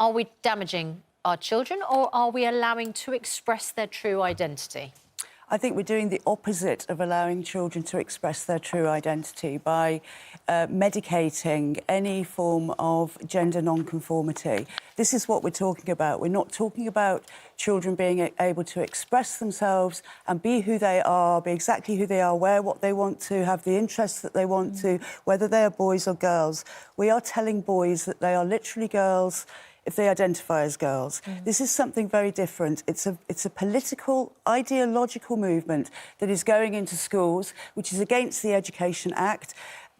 Are we damaging our children, or are we allowing to express their true identity? I think we're doing the opposite of allowing children to express their true identity by medicating any form of gender non-conformity. This is what we're talking about. We're not talking about children being able to express themselves and be who they are, be exactly who they are, wear what they want to, have the interests that they want to, whether they are boys or girls. We are telling boys that they are literally girls if they identify as girls. This is something very different. It's a political, ideological movement that is going into schools, which is against the Education Act.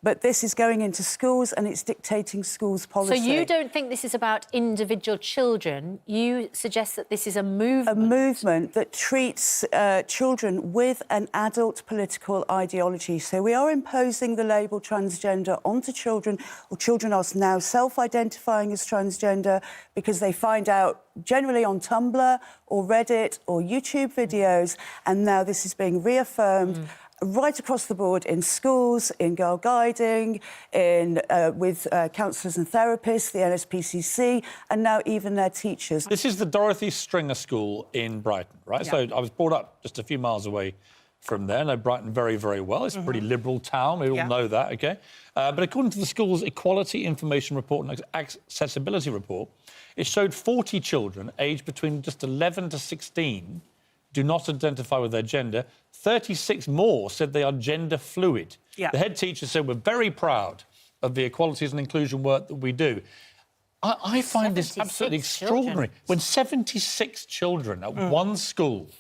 But this is going into schools and it's dictating schools' policy. So you don't think this is about individual children? You suggest that this is a movement? A movement that treats children with an adult political ideology. So we are imposing the label transgender onto children, or children are now self-identifying as transgender because they find out generally on Tumblr or Reddit or YouTube videos, and now this is being reaffirmed right across the board in schools, in girl guiding, with counsellors and therapists, the NSPCC, and now even their teachers. This is the Dorothy Stringer School in Brighton, right? Yeah. So I was brought up just a few miles away from there. I know Brighton very, very well. It's a pretty liberal town. We all know that, OK? But according to the school's Equality Information Report and Accessibility Report, it showed 40 children aged between just 11 to 16 do not identify with their gender. 36 more said they are gender fluid. Yeah. The head teacher said, we're very proud of the equalities and inclusion work that we do. I find this absolutely extraordinary. When 76 children at one school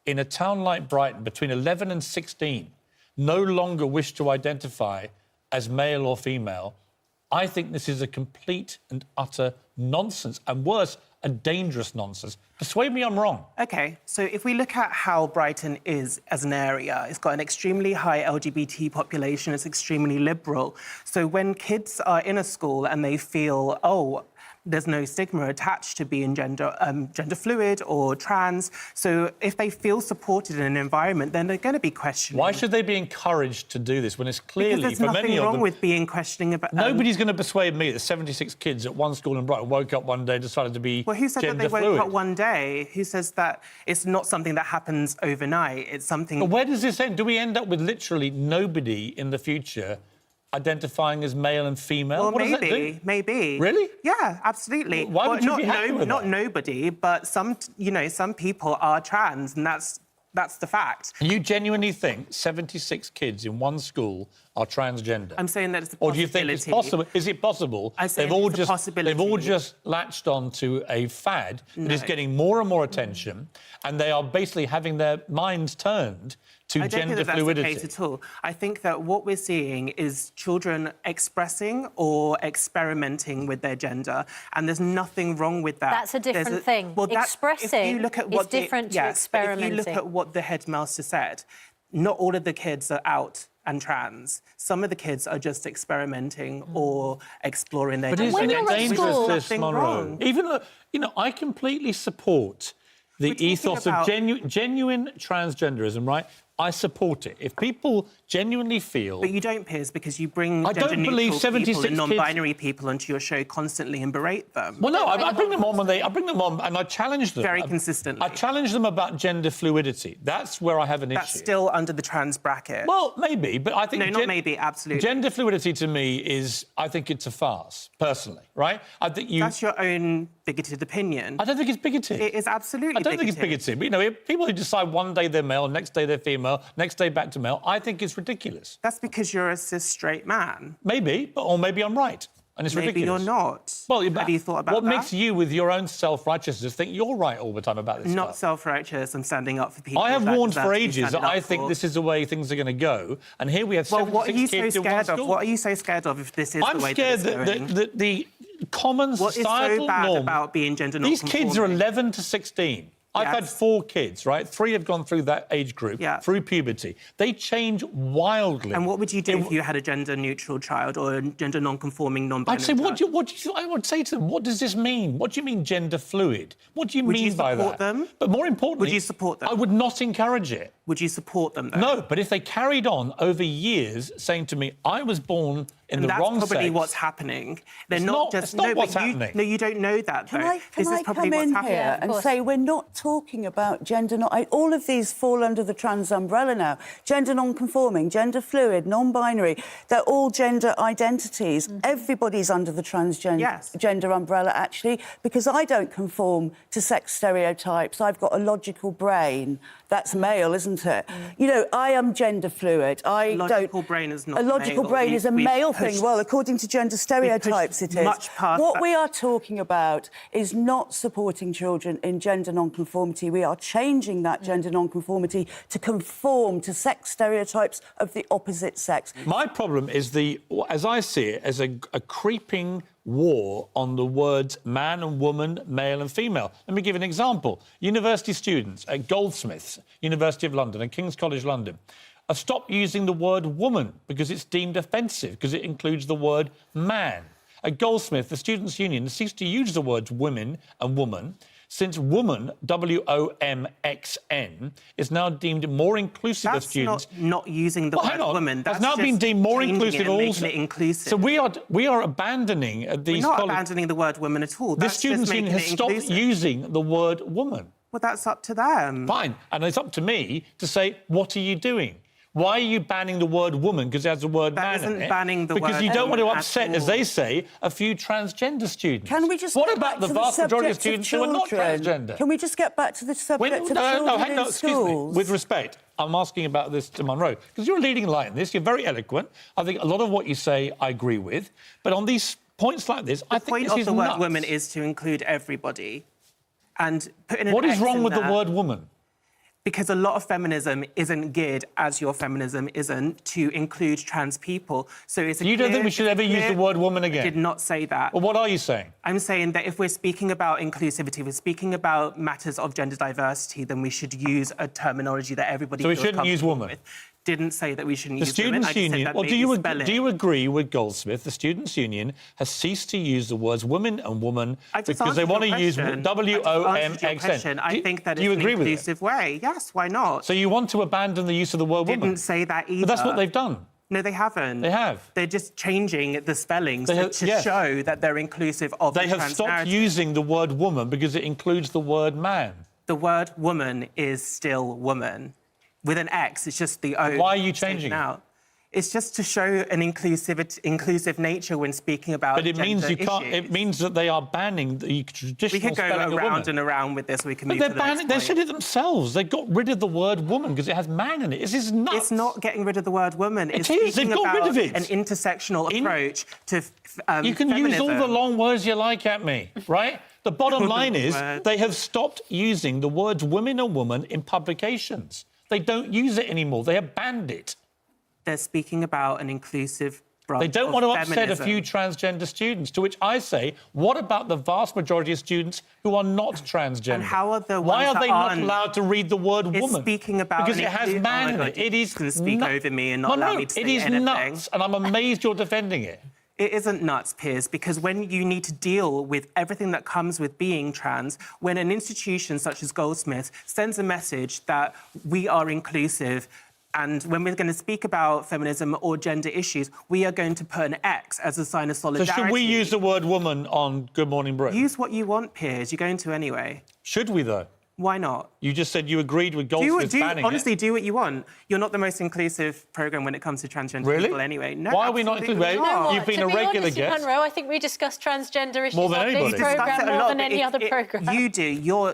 in a town like Brighton, between 11 and 16, no longer wish to identify as male or female, I think this is a complete and utter nonsense, and worse, a dangerous nonsense. Persuade me I'm wrong. OK, so if we look at how Brighton is as an area, it's got an extremely high LGBT population, it's extremely liberal. So when kids are in a school and they feel, oh, there's no stigma attached to being gender fluid or trans. So if they feel supported in an environment, then they're going to be questioning. Why should they be encouraged to do this when it's clearly, because for there's many nothing of wrong them, with being questioning about... Nobody's going to persuade me that 76 kids at one school in Brighton woke up one day and decided to be Well, who said that they fluid? woke up one day? Who says that it's not something that happens overnight? It's something... But where does this end? Do we end up with literally nobody in the future identifying as male and female? Well, what does that do? maybe. Really? Yeah, absolutely. Why would you be happy with not that? nobody, but some people are trans, and that's the fact. You genuinely think 76 kids in one school are transgender? I'm saying that it's a possibility. Or do you think it's possible? Is it possible they've all just latched on to a fad that is getting more and more attention, and they are basically having their minds turned to gender fluidity? I don't think that's the case at all. I think that what we're seeing is children expressing or experimenting with their gender, and there's nothing wrong with that. That's a different thing. Well, expressing is different to experimenting. If you look at what the headmaster said, not all of the kids are out and trans. Some of the kids are just experimenting or exploring their gender. But isn't it dangerous, this, nothing Munroe? wrong. Even though, you know, I completely support the ethos of genuine transgenderism, right? I support it. If people genuinely feel... But you don't, Piers, because you bring gender-neutral people and non-binary people onto your show constantly and berate them. Well, no, I bring them on when I bring them on and I challenge them. Very consistently. I challenge them about gender fluidity. That's where I have an issue. That's still under the trans bracket. Well, maybe, but I think... No, not maybe, absolutely. Gender fluidity, to me, is... I think it's a farce, personally, right? I think you... That's your own bigoted opinion. I don't think it's bigoted. It is absolutely bigoted. I don't think it's bigoted. But, you know, people who decide one day they're male, next day they're female, next day back to male, I think it's ridiculous. That's because you're a cis straight man. Maybe, or maybe I'm right, and it's ridiculous. Maybe you're not. Well, have you thought about what that? makes you, with your own self-righteousness, think you're right all the time about this Not stuff? self-righteous. I'm standing up for people. I have warned for ages that I think this is the way things are going to go, and here we have 76 kids in one school. What are you so scared of if this is the way that it's going? I'm scared that the common societal What is so bad norm... about being gender These non-conforming? kids are 11 to 16. I've had 4 kids, right? 3 have gone through that age group, through puberty. They change wildly. And what would you do if you had a gender-neutral child or a gender non-conforming, non-binary I'd say, child? I would say to them, what does this mean? What do you mean gender fluid? What do you mean by that? Would you support them? But more importantly... Would you support them? I would not encourage it. Would you support them, though? No, but if they carried on over years saying to me, I was born in the wrong sex... That's probably what's happening. They're not just... It's not what's happening. No, you don't know that, though. Can I come in here and say we're not talking about gender... all of these fall under the trans umbrella now. Gender non-conforming, gender fluid, non-binary. They're all gender identities. Everybody's under the transgender umbrella, actually, because I don't conform to sex stereotypes. I've got a logical brain. That's male, isn't it? You know, I am gender fluid. A logical brain is not a logical male. brain is a male thing. Well, according to gender stereotypes, it is. Much past what that. we are talking about is not supporting children in gender non-conformity. We are changing that gender non-conformity to conform to sex stereotypes of the opposite sex. My problem is as I see it, as a creeping war on the words man and woman, male and female. Let me give an example. University students at Goldsmiths, University of London and King's College London have stopped using the word woman because it's deemed offensive, because it includes the word man. At Goldsmith, the Students' Union has ceased to use the words women and woman, since woman, W-O-M-X-N, is now deemed more inclusive of students. That's not using the word woman. That's now been deemed more inclusive. Making it inclusive. So we are abandoning these... We're not abandoning the word woman at all. The Students' Union has stopped using the word woman. Well, that's up to them. Fine. And it's up to me to say, what are you doing? Why are you banning the word woman because it has the word man in it? That isn't banning the word because you don't want to upset, all. as they say, a few transgender students. Can we just what get about back the to vast majority of students who are not children? transgender? Can we just get back to the subject of children hang on, in excuse schools? me. With respect, I'm asking about this to Munroe, because you're a leading light in this. You're very eloquent. I think a lot of what you say I agree with. But on these points like this, I think this is The point of the nuts. word woman is to include everybody. And putting what is wrong with the word woman? Because a lot of feminism isn't geared, as your feminism isn't, to include trans people. So it's You don't think we should ever use the word woman again? I did not say that. Well, what are you saying? I'm saying that if we're speaking about inclusivity, we're speaking about matters of gender diversity, then we should use a terminology that everybody So we feels shouldn't use comfortable woman? with. Didn't say that we shouldn't The use women. Students' I just said Union... that Well, maybe do you agree with Goldsmith? The Students' Union has ceased to use the words woman and woman because they want to use W-O-M-X-N. I think that it's you an agree with it? inclusive way. Yes, why not? So you want to abandon the use of the word woman? Didn't say that either. But that's what they've done. No, they haven't. They have. They're just changing the spellings to show that they're inclusive of the They have trans stopped narrative. using the word woman because it includes the word man. The word woman is still woman. With an X, it's just the O. Why are you changing it? It's just to show an inclusive nature when speaking about But it means gender you can't. issues. It means that they are banning the traditional We could go spelling of woman. around and around with this. We can move But to the next they point. said it themselves. They got rid of the word woman because it has man in it. This is nuts. It's not getting rid of the word woman. It It's is. They've speaking got rid about of it. an intersectional approach to You can use all the long words you like at me, right? The bottom line is they have stopped using the words women and woman in publications. They don't use it anymore. They have banned it. They're speaking about an inclusive branch They don't want to upset a feminism. few transgender students, to which I say, what about the vast majority of students who are not transgender? And how are the Why ones are that they not aren't? allowed to read the word It's woman? speaking about because an it has inclu- man oh in my it. God, It is you can speak over me and not allow me to say it is anything. nuts, and I'm amazed you're defending it. It isn't nuts, Piers, because when you need to deal with everything that comes with being trans, when an institution such as Goldsmiths sends a message that we are inclusive, and when we're going to speak about feminism or gender issues, we are going to put an X as a sign of So solidarity. should we use the word woman on Good Morning Britain? Use what you want, Piers. You're going to anyway. Should we, though? Why not? You just said you agreed with Goldsmith's banning honestly, it. do what you want. You're not the most inclusive programme when it comes to transgender people anyway. No, Why are we not absolutely inclusive? not. You've been to a be regular honest, guest. Munroe, I think we discuss transgender issues More than on anybody. this We discuss programme it a more lot, than but any other programme. You do.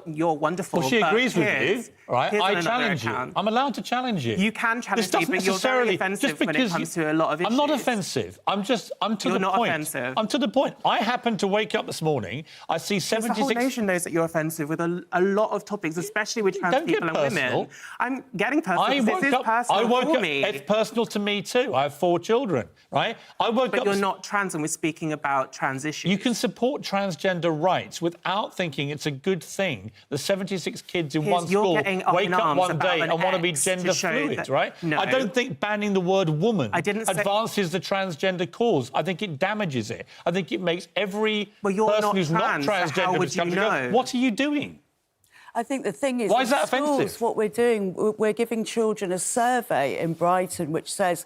You're wonderful. Well, she but agrees with Piers- you, right? Piers on I another challenge you. account. I'm allowed to challenge you. You can challenge This me, doesn't but you're very necessarily offensive just when it because comes to a lot of issues. I'm not offensive. I'm to You're the not point. offensive. I'm to the point. I happened to wake up this morning. I see The whole 76. nation knows that you're offensive with a lot of topics, especially with trans Don't get people and personal. women. I'm getting personal. I because woke this is up. personal I woke for up. me. It's personal to me too. I have 4 children, right? I woke But up. you're not trans, and we're speaking about trans issues. You can support transgender rights without thinking it's a good thing that 76 kids in Piers, one you're school getting up wake in up arms one about day an and want to be X to gender show fluid, that- right? No. I don't think banning the word woman I didn't say- advances the transgender cause. I think it damages it. I think it makes every Well, you're person not who's trans, so not transgender how would who's come you to go, know? what are you doing? I think the thing is... Why is in that schools, offensive? what we're doing, we're giving children a survey in Brighton which says,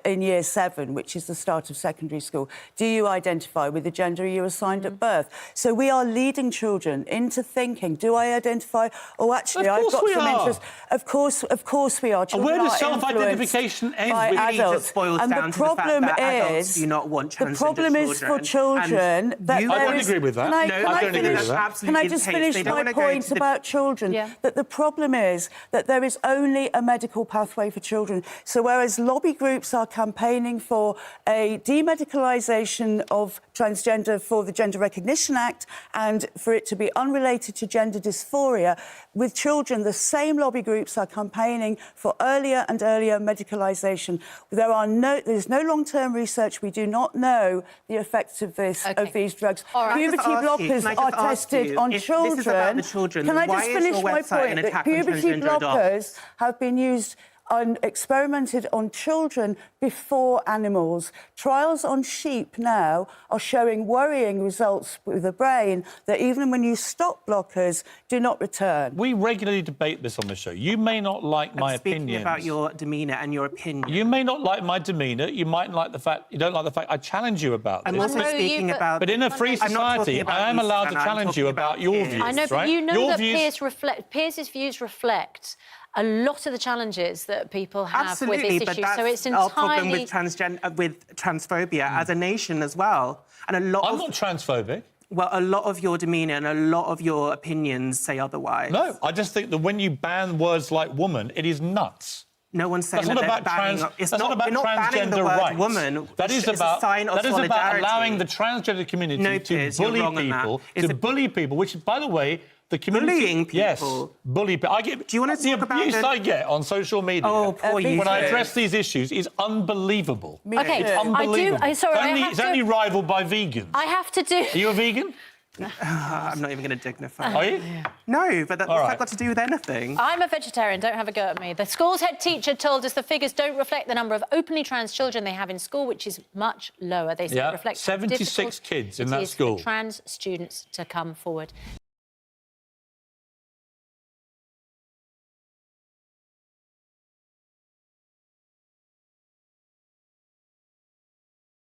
in Year 7, which is the start of secondary school, do you identify with the gender you assigned at birth? So we are leading children into thinking, do I identify... Oh, actually, I've got some interest... Of course we are. And where Children does are self-identification end? by Really just adults. boils And down the to the fact problem that adults is... do not want transgender The problem is for children that I there don't is... agree with that. Can I- No, can I I don't agree finish- with that. Absolutely Can I just dictates finish they don't my wanna go point to the- about children? Yeah. That the problem is that there is only a medical pathway for children. So whereas lobby groups are campaigning for a demedicalisation of transgender for the Gender Recognition Act and for it to be unrelated to gender dysphoria, with children, the same lobby groups are campaigning for earlier and earlier medicalisation. There's no long-term research. We do not know the effects of these drugs. All right. Puberty blockers are tested on children. This is about the children. Can I Why just is finish your my website an point? That attack on puberty transgender adults? blockers have been used and experimented on children before animals. Trials on sheep now are showing worrying results with the brain that even when you stop blockers, do not return. We regularly debate this on the show. You may not like my Speaking opinions. about your demeanour and your opinion. You may not like my demeanour. You might like the fact... You don't like the fact I challenge you about this. I'm also Munroe, speaking about... But in a free I'm not talking society, about I am you, allowed to Susanna, I'm challenge you talking about about your Piers. views, I know, but right? you know Your that views... Piers's views reflect a lot of the challenges that people have Absolutely, with this but issue. that's So it's our problem entirely... with transphobia as a nation as well. And a lot I'm of... not transphobic. Well, a lot of your demeanour and a lot of your opinions say otherwise. No, I just think that when you ban words like woman, it is nuts. No one's saying That's not that about they're banning... that's not about we're not banning the transgender word rights. woman. That is It's a sign of that is about solidarity. allowing the transgender community No, to Piers, you're bully wrong on that. people, It's to a- bully people, which, by the way, the community... Bullying people? Yes, bully people. I get... Do you wanna the talk about abuse the- I get on social media Oh, poor you. when I Piers. address these issues is unbelievable. Okay, It's I do... unbelievable. Sorry, I have It's only to... rivaled by vegans. I have to do... Are you a vegan? I'm not even going to dignify. Are you? No, but what's right. that got to do with anything? I'm a vegetarian, don't have a go at me. The school's head teacher told us the figures don't reflect the number of openly trans children they have in school, which is much lower. They say Yeah, it reflects how 76 difficult kids in it that is school. for trans students to come forward.